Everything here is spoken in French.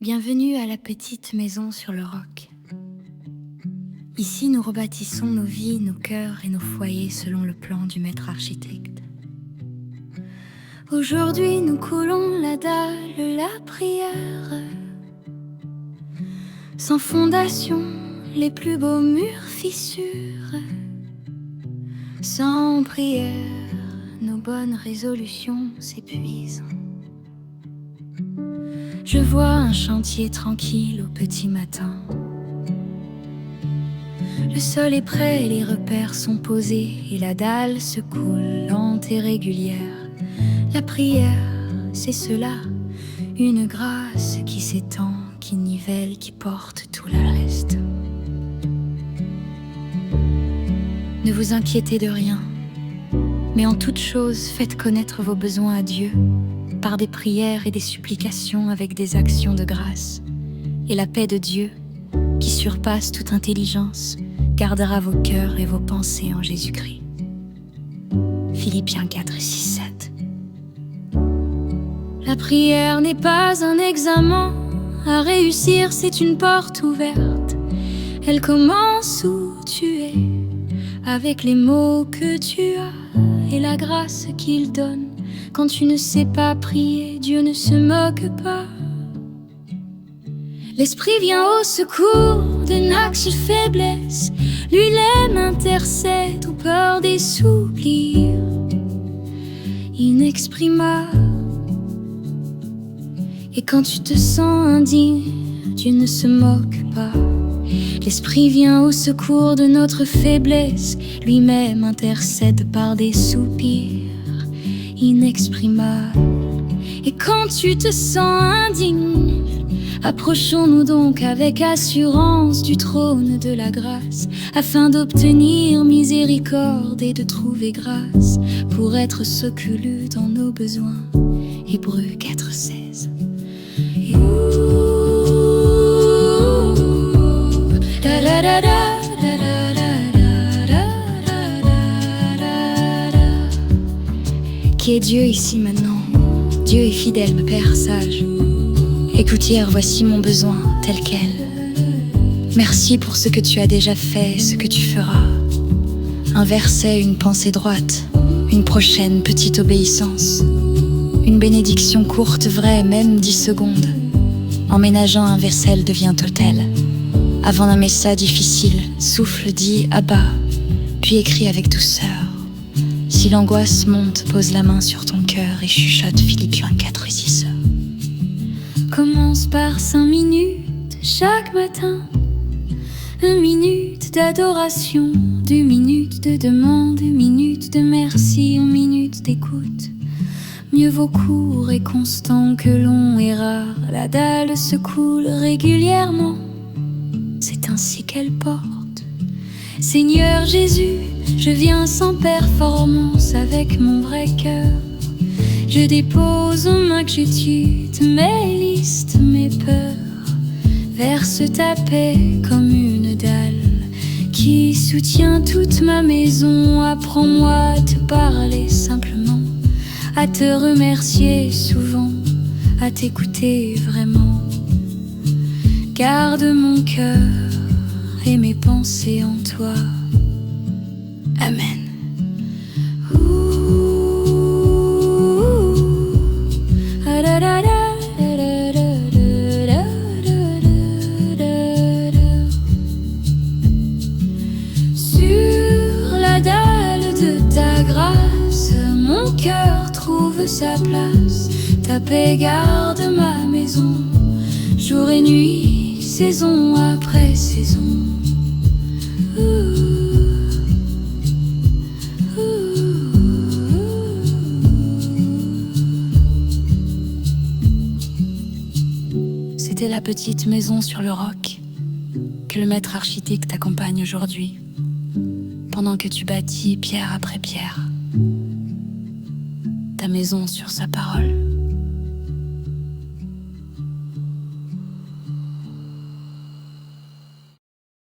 Bienvenue à la petite maison sur le roc. Ici, nous rebâtissons nos vies, nos cœurs et nos foyers selon le plan du maître architecte. Aujourd'hui, nous coulons la dalle, la prière. Sans fondation, les plus beaux murs fissurent. Sans prière, nos bonnes résolutions s'épuisent. Je vois un chantier tranquille au petit matin. Le sol est prêt, les repères sont posés et la dalle se coule lente et régulière. La prière, c'est cela, une grâce qui s'étend, qui nivelle, qui porte tout le reste. Ne vous inquiétez de rien, mais en toute chose, faites connaître vos besoins à Dieu par des prières et des supplications avec des actions de grâce. Et la paix de Dieu, qui surpasse toute intelligence, gardera vos cœurs et vos pensées en Jésus-Christ. Philippiens 4, 6, 7. La prière n'est pas un examen à réussir, c'est une porte ouverte. Elle commence où tu es, avec les mots que tu as et la grâce qu'il donne. Quand tu ne sais pas prier, Dieu ne se moque pas. L'Esprit vient au secours de notre faiblesse. Lui-même intercède aux peurs des soupirs inexprimables. Et quand tu te sens indigne, Dieu ne se moque pas. L'Esprit vient au secours de notre faiblesse. Lui-même intercède par des soupirs inexprimable. Et quand tu te sens indigne, approchons-nous donc avec assurance du trône de la grâce, afin d'obtenir miséricorde et de trouver grâce pour être secourus dans nos besoins. Hébreux 4, 16. Qui est Dieu ici maintenant? Dieu est fidèle, Père sage. Écoute hier, voici mon besoin tel quel. Merci pour ce que tu as déjà fait, ce que tu feras. Un verset, une pensée droite, une prochaine petite obéissance. Une bénédiction courte, vraie, même 10 secondes. En ménageant un vaisselle devient hôtel. Avant un message difficile, souffle, dis Abba, puis écris avec douceur. Si l'angoisse monte, pose la main sur ton cœur et chuchote Philippiens 4, 6. Commence par 5 minutes chaque matin. 1 minute d'adoration, 2 minutes de demande, 1 minute de merci, 1 minute d'écoute. Mieux vaut court et constant que long et rare. La dalle se coule régulièrement, c'est ainsi qu'elle porte. Seigneur Jésus, je viens sans performance avec mon vrai cœur. Je dépose aux mains que j'étudie mes listes, mes peurs. Verse ta paix comme une dalle qui soutient toute ma maison. Apprends-moi à te parler simplement, à te remercier souvent, à t'écouter vraiment. Garde mon cœur et mes pensées en toi. Amen. Sur la dalle de ta grâce, mon cœur trouve sa place. Ta paix garde ma maison, jour et nuit, saison après saison. C'était la petite maison sur le roc que le maître architecte t'accompagne aujourd'hui, pendant que tu bâtis pierre après pierre ta maison sur sa parole.